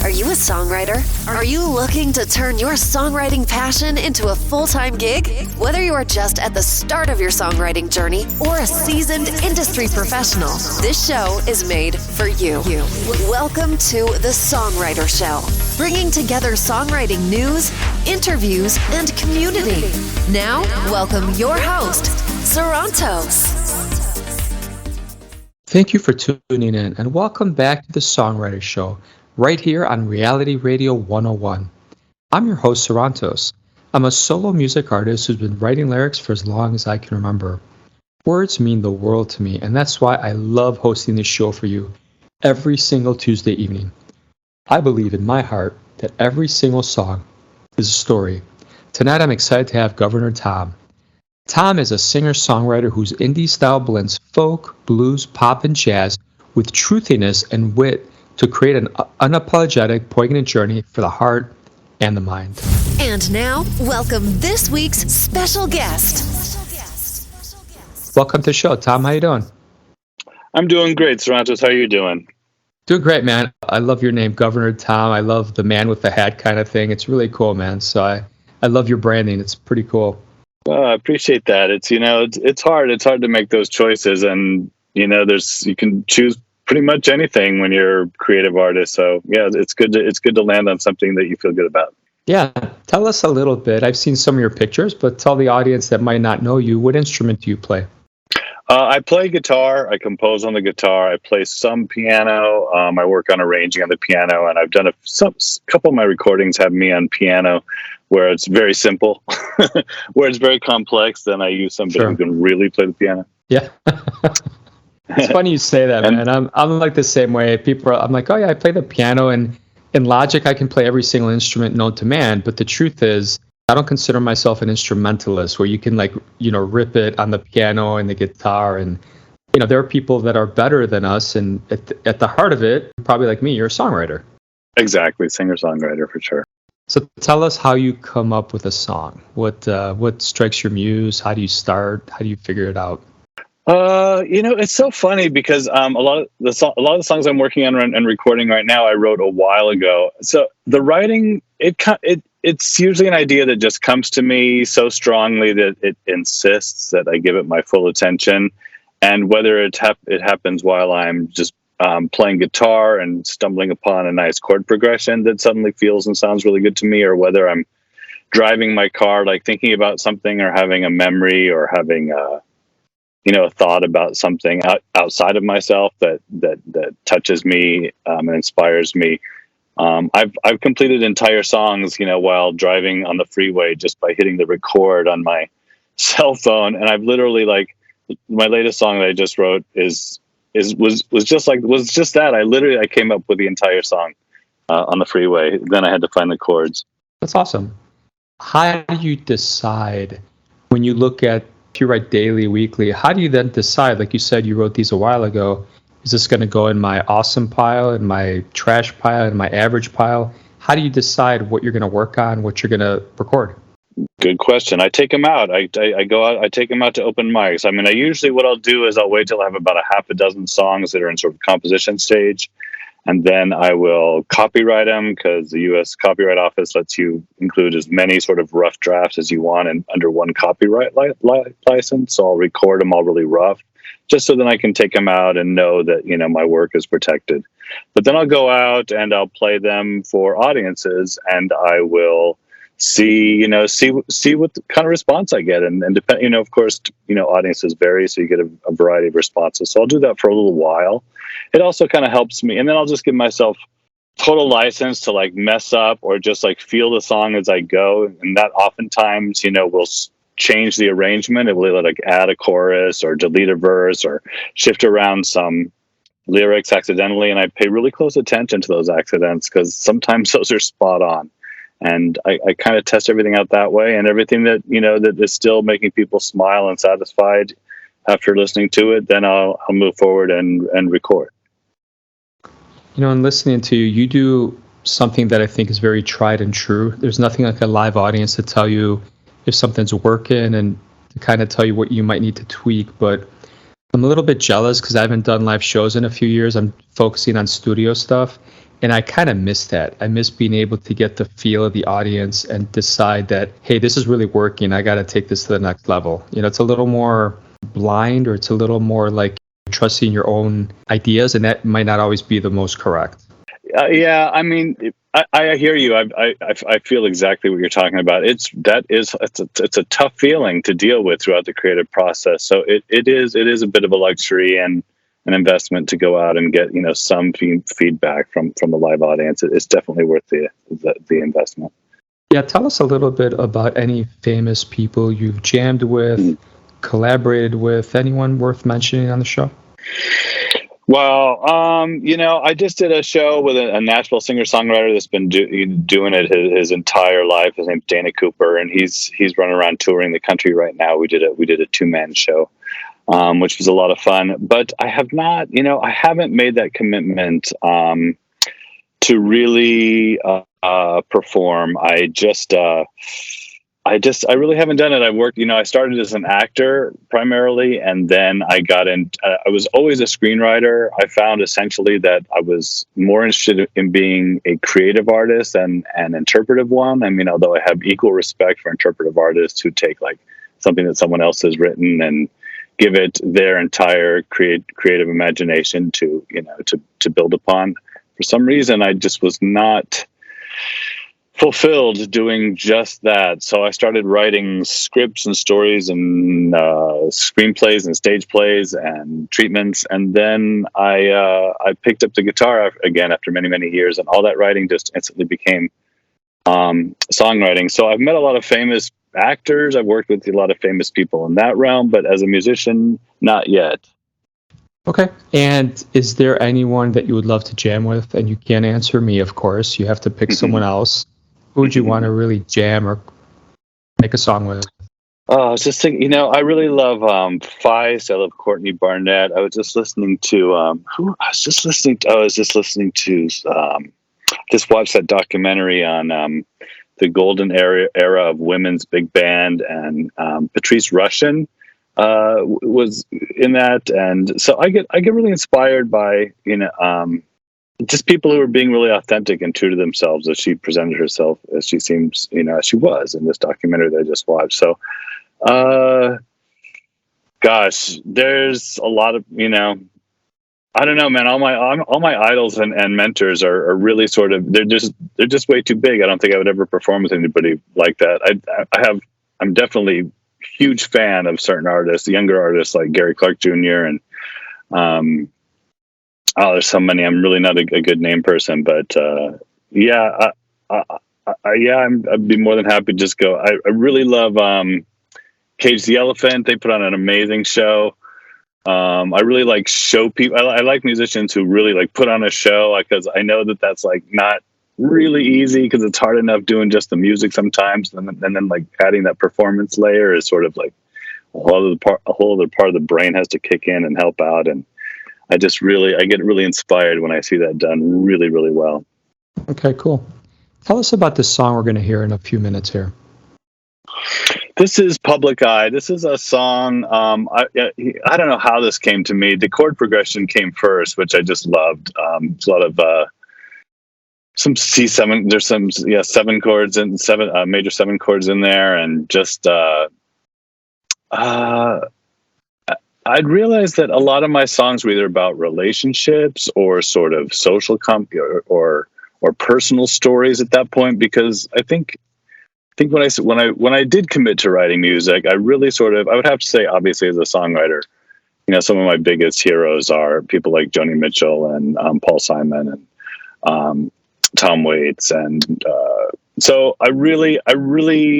Are you a songwriter? Are you looking to turn your songwriting passion into a full-time gig? Whether you are just at the start of your songwriting journey or a seasoned industry professional, this show is made for you. Welcome to the Songwriter Show, bringing together songwriting news, interviews, and community. Now, welcome your host, Sarantos. Thank you for tuning in, and welcome back to the Songwriter Show, right here on Reality Radio 101. I'm your host, Sarantos. I'm a solo music artist who's been writing lyrics for as long as I can remember. Words mean the world to me, and that's why I love hosting this show for you every single Tuesday evening. I believe in my heart that every single song is a story. Tonight I'm excited to have Governor Tom. Tom is a singer-songwriter whose indie style blends folk, blues, pop, and jazz with truthiness and wit to create an unapologetic, poignant journey for the heart and the mind. And now, welcome this week's special guest. Welcome to the show, Tom. How you doing? I'm doing great, Sarantos. How are you doing? Doing great, man. I love your name, Governor Tom. I love the man with the hat kind of thing. It's really cool, man. So I love your branding. It's pretty cool. I appreciate that. It's hard. It's hard to make those choices, and you can choose pretty much anything when you're a creative artist. So yeah, it's good to land on something that you feel good about. Yeah, tell us a little bit. I've seen some of your pictures, but tell the audience that might not know you, what instrument do you play? I play guitar. I compose on the guitar. I play some piano. I work on arranging on the piano, and I've done a couple of my recordings have me on piano, where it's very simple. Where it's very complex, then I use somebody who can really play the piano. Yeah. It's funny you say that, man. I'm like the same way. I'm like, oh yeah, I play the piano, and in Logic I can play every single instrument known to man. But the truth is, I don't consider myself an instrumentalist where you can rip it on the piano and the guitar. And there are people that are better than us, and at the heart of it, probably like me, you're a songwriter. Exactly, singer-songwriter for sure. So tell us how you come up with a song. What strikes your muse? How do you start? How do you figure it out? It's so funny because a lot of the songs I'm working on and recording right now I wrote a while ago. So the writing, it's usually an idea that just comes to me so strongly that it insists that I give it my full attention. And whether it happens while I'm just playing guitar and stumbling upon a nice chord progression that suddenly feels and sounds really good to me, or whether I'm driving my car, like thinking about something or having a memory or having a thought about something outside of myself that touches me and inspires me. I've completed entire songs, while driving on the freeway just by hitting the record on my cell phone. And I've literally, my latest song that I just wrote was just that. I came up with the entire song on the freeway. Then I had to find the chords. That's awesome. How do you decide when you look at, if you write daily, weekly, how do you then decide, like you said, you wrote these a while ago, is this going to go in my awesome pile, in my trash pile, in my average pile? How do you decide what you're going to work on, what you're going to record? Good question. I take them out. I go out. I take them out to open mics. I mean, what I'll do is I'll wait till I have about a half a dozen songs that are in sort of composition stage, and then I will copyright them because the U.S. Copyright Office lets you include as many sort of rough drafts as you want and under one copyright license. So I'll record them all really rough, just so then I can take them out and know that my work is protected. But then I'll go out and I'll play them for audiences, and I will see what kind of response I get, and depend. Of course, audiences vary, so you get a variety of responses. So I'll do that for a little while. It also kind of helps me, and then I'll just give myself total license to mess up or just feel the song as I go, and that oftentimes will change the arrangement. It will add a chorus or delete a verse or shift around some lyrics accidentally, and I pay really close attention to those accidents because sometimes those are spot on. And I kind of test everything out that way, and everything that that is still making people smile and satisfied after listening to it, then I'll move forward and record. And listening to you, you do something that I think is very tried and true. There's nothing like a live audience to tell you if something's working and to kind of tell you what you might need to tweak. But I'm a little bit jealous because I haven't done live shows in a few years. I'm focusing on studio stuff. And I kind of miss that. I miss being able to get the feel of the audience and decide that, hey, this is really working. I got to take this to the next level. It's a little more blind, or it's a little more like trusting your own ideas, and that might not always be the most correct. Yeah, I mean, I hear you. I feel exactly what you're talking about. It's a tough feeling to deal with throughout the creative process. So it is a bit of a luxury and an investment to go out and get some feedback from the live audience. It's definitely worth the investment. Yeah, tell us a little bit about any famous people you've jammed with, collaborated with. Anyone worth mentioning on the show? Well, I just did a show with a Nashville singer-songwriter that's been doing it his entire life. His name's Dana Cooper, and he's running around touring the country right now. We did a 2-man show, which was a lot of fun. But I have not, I haven't made that commitment to really perform. I really haven't done it. I've worked, I started as an actor primarily, and then I got in. I was always a screenwriter. I found essentially that I was more interested in being a creative artist than an interpretive one. I mean, although I have equal respect for interpretive artists who take like something that someone else has written and give it their entire creative imagination to build upon. For some reason, I just was not fulfilled doing just that. So I started writing scripts and stories and screenplays and stage plays and treatments. And then I picked up the guitar again after many, many years, and all that writing just instantly became songwriting. So I've met a lot of famous actors. I've worked with a lot of famous people in that realm, but as a musician, not yet. Okay. And is there anyone that you would love to jam with? And you can't answer me, of course. You have to pick someone else. Who would you want to really jam or make a song with? I was just thinking, I really love Feist. I love Courtney Barnett. I was just listening to just watched that documentary on the golden era of women's big band, and Patrice Rushen was in that, and so I get really inspired by just people who are being really authentic and true to themselves as she presented herself, as she seems, as she was in this documentary that I just watched. So, gosh, there's a lot of, I don't know, man, all my idols and mentors are really sort of, they're just way too big. I don't think I would ever perform with anybody like that. I'm definitely a huge fan of certain artists, younger artists like Gary Clark Jr. and, there's so many. I'm really not a good name person, but I'd be more than happy to just go. I really love Cage the Elephant. They put on an amazing show. I really like show people. I like musicians who really like put on a show, because I know that that's like not really easy, because it's hard enough doing just the music sometimes, and then like adding that performance layer is sort of like a whole other part of the brain has to kick in and help out. And I get really inspired when I see that done really, really well. Okay, cool. Tell us about this song we're going to hear in a few minutes here. This is Public Eye. This is a song. I don't know how this came to me. The chord progression came first, which I just loved. It's a lot of some C7. There's some 7 chords and major 7 chords in there, and just I'd realized that a lot of my songs were either about relationships or sort of social or personal stories at that point, because I think when I did commit to writing music, I really I would have to say, obviously, as a songwriter, some of my biggest heroes are people like Joni Mitchell and Paul Simon and Tom Waits, and so I really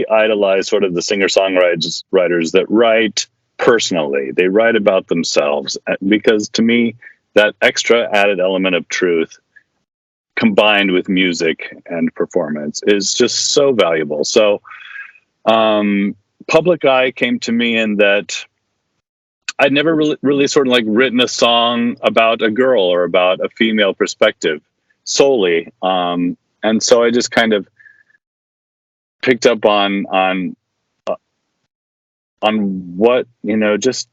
idolize sort of the singer-songwriters that write personally. They write about themselves, because to me, that extra added element of truth combined with music and performance is just so valuable. So Public Eye came to me in that I'd never really sort of like written a song about a girl or about a female perspective solely. And so I just kind of picked up on what, just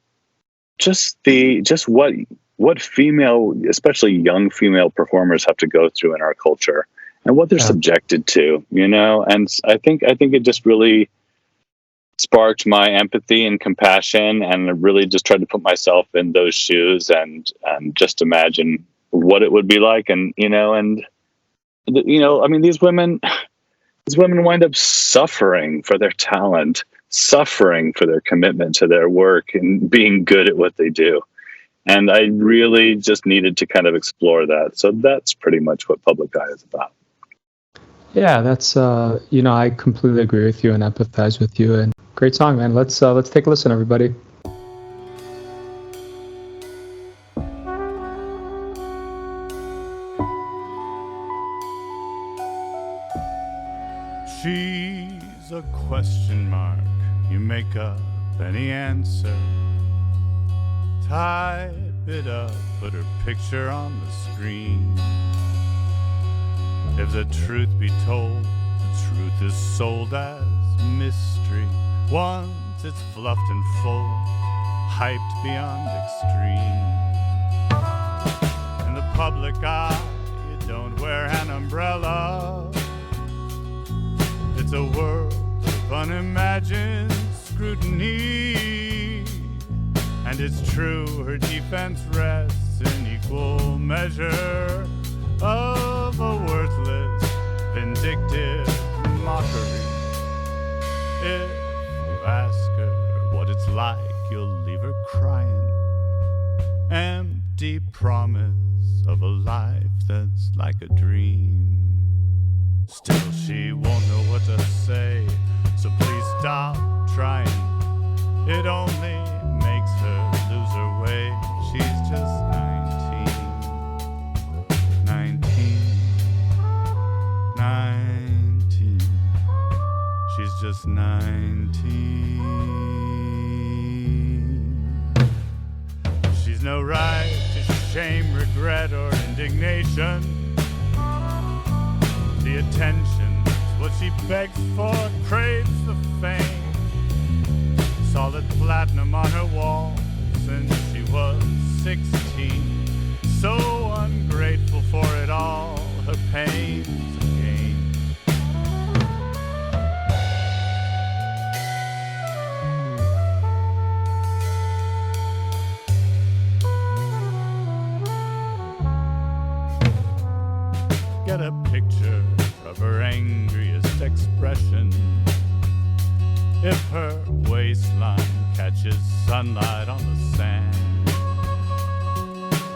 what what female, especially young female performers, have to go through in our culture and what they're subjected to, And I think it just really sparked my empathy and compassion, and I really just tried to put myself in those shoes and just imagine what it would be like. And, I mean, these women wind up suffering for their talent, suffering for their commitment to their work and being good at what they do. And I really just needed to kind of explore that. So that's pretty much what Public Eye is about. Yeah, that's I completely agree with you and empathize with you. And great song, man. Let's take a listen, everybody. She's a question mark. You make up any answer. Type it up, put her picture on the screen. If the truth be told, the truth is sold as mystery. Once it's fluffed and full, hyped beyond extreme. In the public eye, you don't wear an umbrella. It's a world of unimagined scrutiny. And it's true, her defense rests in equal measure of a worthless, vindictive mockery. If you ask her what it's like, you'll leave her crying. Empty promise of a life that's like a dream. Still, she won't know what to say, so please stop trying. It only makes her lose her way. She's just 19. She's just 19. She's no right to shame, regret, or indignation. The attention's what she begs for, craves the fame. Solid platinum on her wall since she was 16. So ungrateful for it all, her pain's a game. Get a picture of her angriest expression. If her waistline catches sunlight on the sand,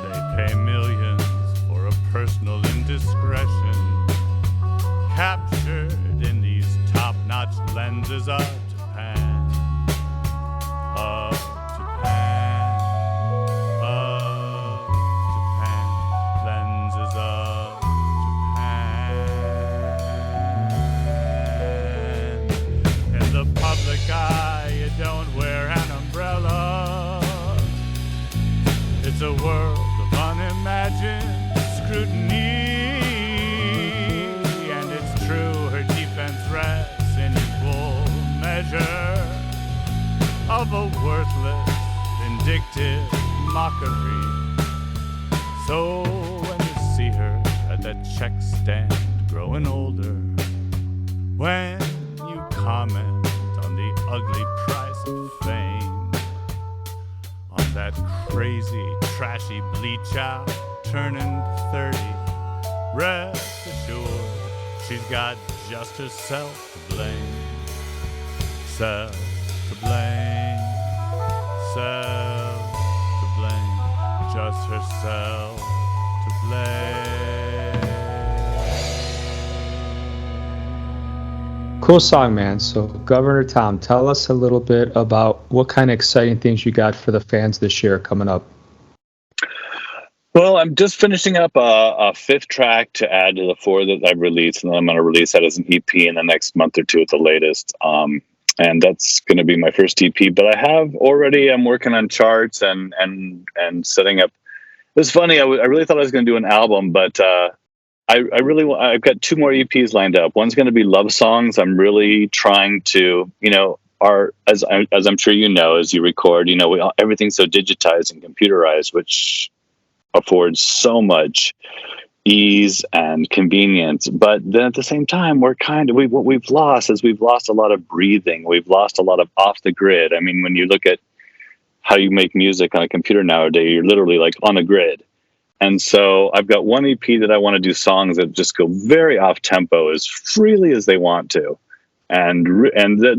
they pay millions for a personal indiscretion, captured in these top-notch lenses of Japan, of Japan, of Japan, lenses of Japan. In the public eye, you don't wear an umbrella. It's a world of unimagined scrutiny, and it's true, her defense rests in equal measure of a worthless, vindictive mockery. So when you see her at that check stand growing older, when you comment on the ugly price of fame, on that crazy, trashy bleach out turning 30, rest assured she's got just herself to blame. Self to blame, self to blame, just herself to blame. Cool song, man. So, Governor Tom, tell us a little bit about what kind of exciting things you got for the fans this year coming up. Well, I'm just finishing up a fifth track to add to the four that I've released, and then I'm going to release that as an EP in the next month or two at the latest. And that's going to be my first EP. But I'm working on charts and setting up. It was funny. I really thought I was going to do an album, but I've got two more EPs lined up. One's going to be love songs. I'm really trying to, as I'm sure you know, as you record, everything's so digitized and computerized, which affords so much ease and convenience. But then at the same time, what we've lost is we've lost a lot of breathing. We've lost a lot of off the grid. I mean, when you look at how you make music on a computer nowadays, you're literally like on a grid. And so I've got one EP that I want to do songs that just go very off tempo as freely as they want to. And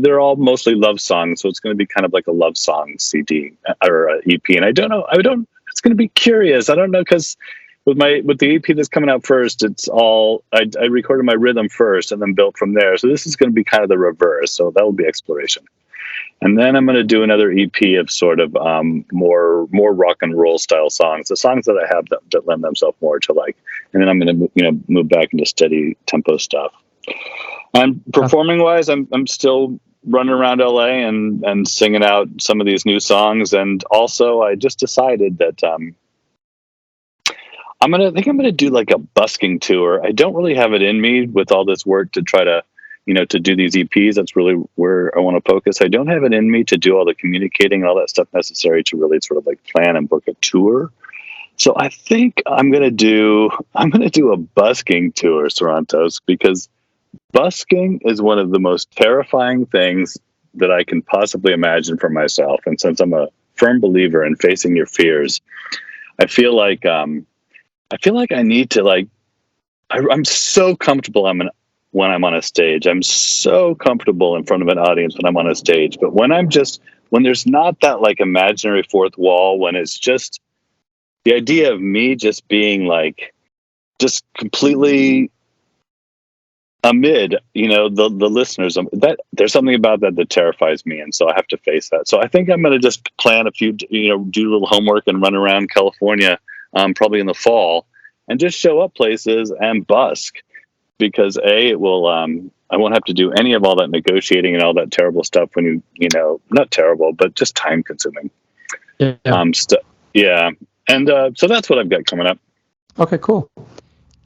they're all mostly love songs. So it's going to be kind of like a love song CD or EP. And I don't know, it's going to be curious. I don't know, because with the EP that's coming out first, it's all, I recorded my rhythm first and then built from there. So this is going to be kind of the reverse. So that will be exploration. And then I'm going to do another EP of sort of more rock and roll style songs, the songs that I have that lend themselves more to like. And then I'm going to move back into steady tempo stuff. And performing wise, I'm still running around LA and singing out some of these new songs. And also, I just decided that I'm gonna do like a busking tour. I don't really have it in me with all this work to try to, to do these EPs. That's really where I want to focus. I don't have it in me to do all the communicating and all that stuff necessary to really sort of like plan and book a tour. So I think I'm gonna do a busking tour, Sarantos, because busking is one of the most terrifying things that I can possibly imagine for myself. And since I'm a firm believer in facing your fears, I feel like I need to I'm so comfortable when I'm on a stage. I'm so comfortable in front of an audience when I'm on a stage. But when there's not that like imaginary fourth wall, when it's just the idea of me just being like, just completely amid, the listeners, that there's something about that terrifies me. And so I have to face that. So I think I'm going to just plan a few, do a little homework and run around California, probably in the fall, and just show up places and busk, because it will, I won't have to do any of all that negotiating and all that terrible stuff when not terrible, but just time consuming. Yeah. Yeah. And so that's what I've got coming up. Okay, cool.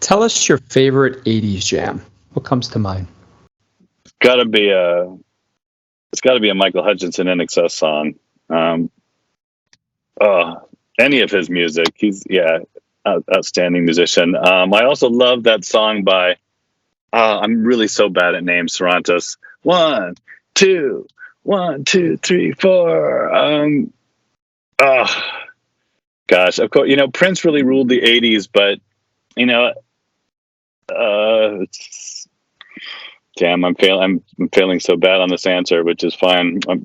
Tell us your favorite 80s jam. What comes to mind? It's got to be a Michael Hutchinson NXS song. Any of his music. He's outstanding musician. I also love that song by I'm really so bad at names, Sarantos. 1, 2, 1, 2, 3, 4. Gosh, of course, Prince really ruled the 80s, but damn, I'm failing so bad on this answer, which is fine, but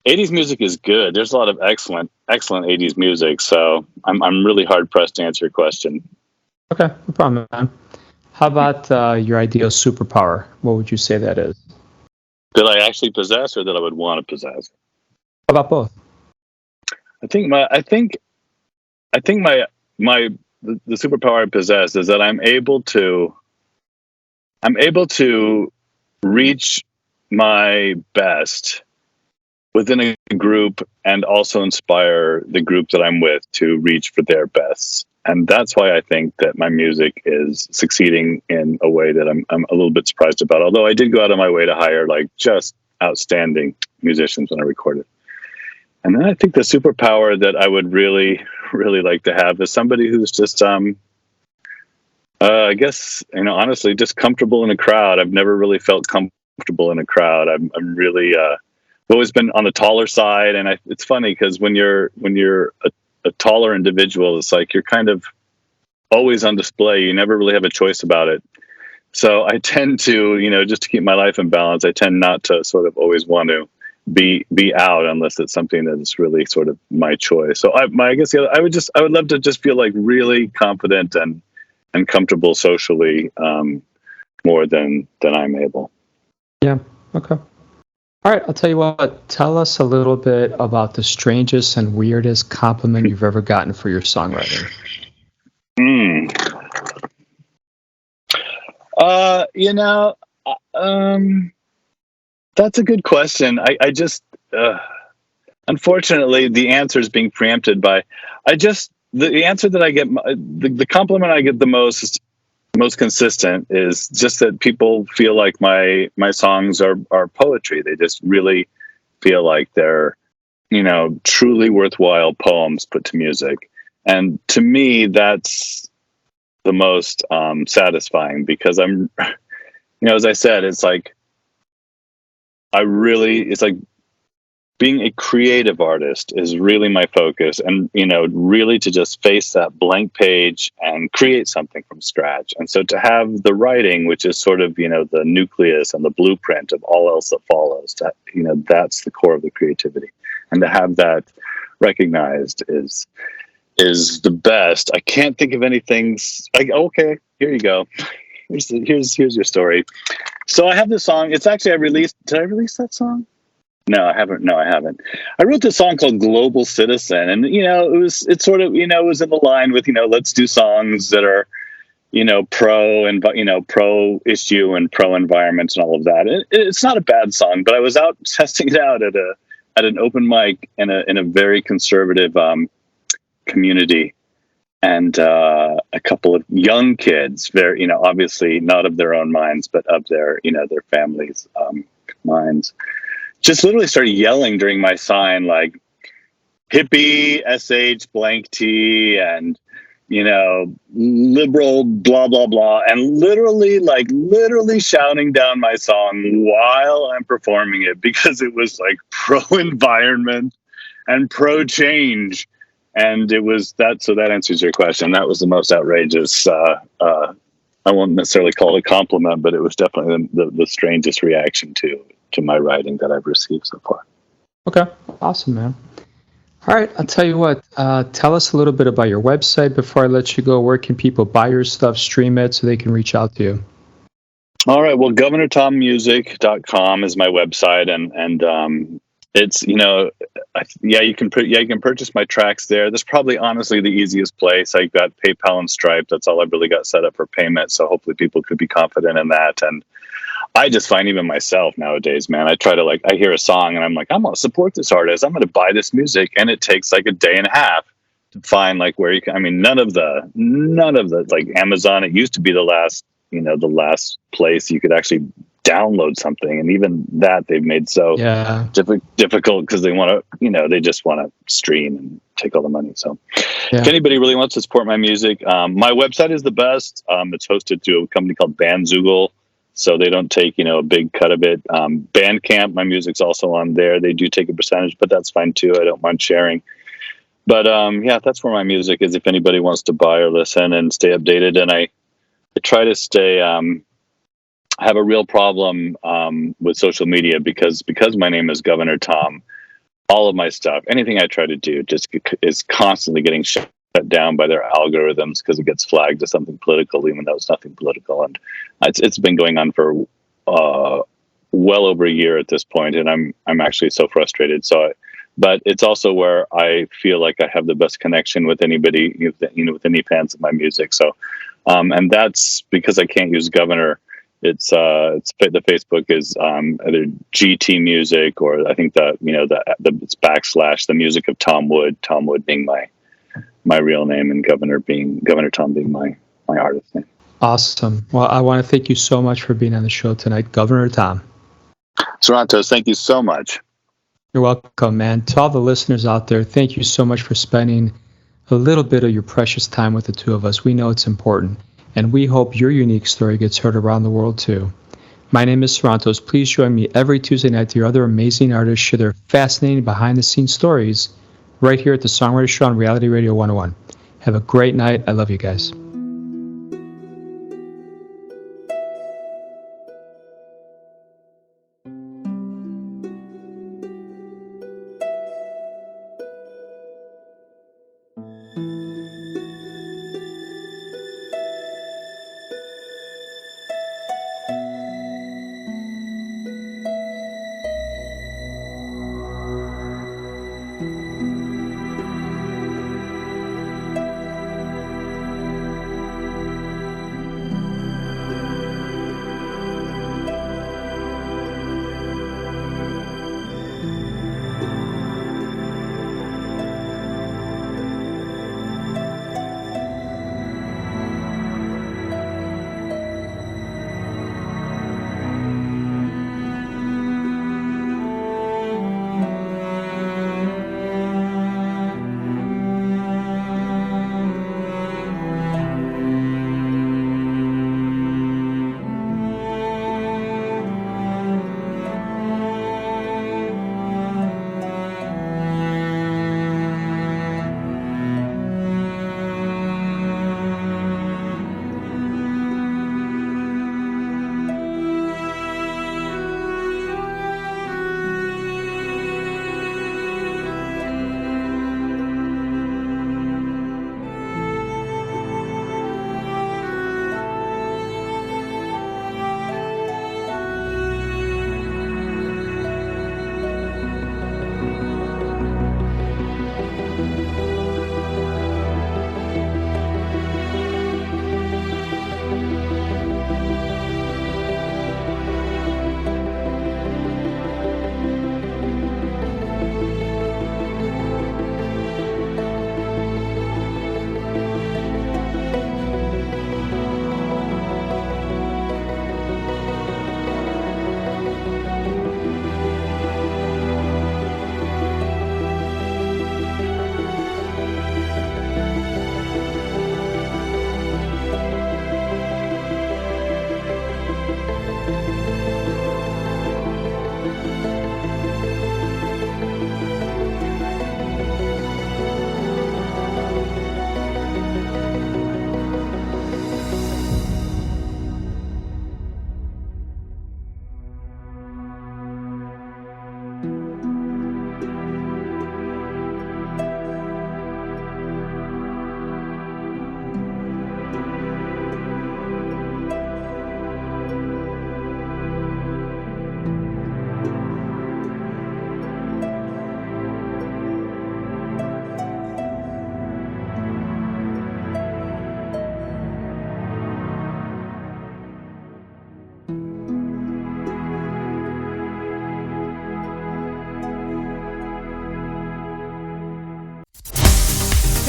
80s music is good. There's a lot of excellent 80s music, so I'm really hard pressed to answer your question. Okay, no problem, man. How about your ideal superpower? What would you say that is? That I actually possess, or that I would want to possess? How about both? I think the superpower I possess is that I'm able to reach my best within a group and also inspire the group that I'm with to reach for their bests. And that's why I think that my music is succeeding in a way that I'm a little bit surprised about. Although I did go out of my way to hire just outstanding musicians when I recorded. And then I think the superpower that I would really, really like to have is somebody who's just, I guess, honestly, just comfortable in a crowd. I've never really felt comfortable in a crowd. I'm really, always been on the taller side. And it's funny because when you're a taller individual, it's like you're kind of always on display. You never really have a choice about it. So I tend to, just to keep my life in balance, I tend not to sort of always want to be out unless it's something that is really sort of my choice. So I guess I would love to just feel like really confident and comfortable socially, more than I'm able. Yeah. Okay. All right. I'll tell you what. Tell us a little bit about the strangest and weirdest compliment you've ever gotten for your songwriting. That's a good question. I just, unfortunately, the answer is being preempted by, the answer that I get, the compliment I get the most consistent is just that people feel like my songs are poetry. They just really feel like they're, truly worthwhile poems put to music. And to me, that's the most satisfying, because I'm, as I said, it's like being a creative artist is really my focus, and really to just face that blank page and create something from scratch. And so to have the writing, which is sort of the nucleus and the blueprint of all else that follows, that's the core of the creativity, and to have that recognized is the best. I can't think of anything. Okay, here you go. Here's your story. So I have this song. It's actually Did I release that song? No, I haven't. I wrote this song called Global Citizen, and it was in the line with let's do songs that are pro and pro issue and pro environment and all of that. It's not a bad song, but I was out testing it out at an open mic in a very conservative community, and a couple of young kids, very obviously not of their own minds, but of their their families' minds, just literally started yelling during my sign, like hippie, SH blank T, and, liberal, blah, blah, blah. And literally shouting down my song while I'm performing it, because it was like pro-environment and pro-change. And it was that. So that answers your question. That was the most outrageous, I won't necessarily call it a compliment, but it was definitely the strangest reaction to my writing that I've received so far. Okay, awesome, man. All right, I'll tell you what. Tell us a little bit about your website before I let you go. Where can people buy your stuff, stream it, so they can reach out to you? All right, well, governortommusic.com is my website, and it's you can purchase my tracks there. That's probably honestly the easiest place. I got PayPal and Stripe. That's all I've really got set up for payment. So hopefully people could be confident in that. And I just find even myself nowadays, man, I try to I hear a song and I'm like, I'm going to support this artist. I'm going to buy this music. And it takes like a day and a half to find where you can, none of the Amazon, it used to be the last place you could actually download something. And even that they've made so difficult, because they want to, they just want to stream and take all the money. So if anybody really wants to support my music, my website is the best. It's hosted through a company called Bandzoogle. So they don't take, a big cut of it. Bandcamp, my music's also on there. They do take a percentage, but that's fine too. I don't mind sharing. But that's where my music is, if anybody wants to buy or listen and stay updated. And I try to stay, I have a real problem with social media because my name is Governor Tom. All of my stuff, anything I try to do just is constantly getting shut down by their algorithms, because it gets flagged as something political, even though it's nothing political. And it's been going on for well over a year at this point, and I'm actually so frustrated. But it's also where I feel like I have the best connection with anybody, with any fans of my music. So, and that's because I can't use Governor. It's the Facebook is either GT Music, or I think it's / the music of Tom Wood. Tom Wood being my real name, and Governor Tom being my artist name. Awesome. Well, I want to thank you so much for being on the show tonight, Governor Tom. Sorrentos, thank you so much. You're welcome, man. To all the listeners out there, thank you so much for spending a little bit of your precious time with the two of us. We know it's important, and we hope your unique story gets heard around the world too. My name is Sorrentos. Please join me every Tuesday night to hear other amazing artists share their fascinating behind-the-scenes stories right here at the Songwriter Show on Reality Radio 101. Have a great night. I love you guys.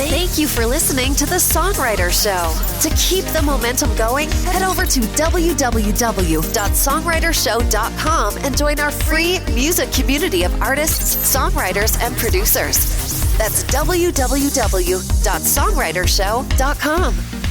Thank you for listening to The Songwriter Show. To keep the momentum going, head over to www.songwritershow.com and join our free music community of artists, songwriters, and producers. That's www.songwritershow.com.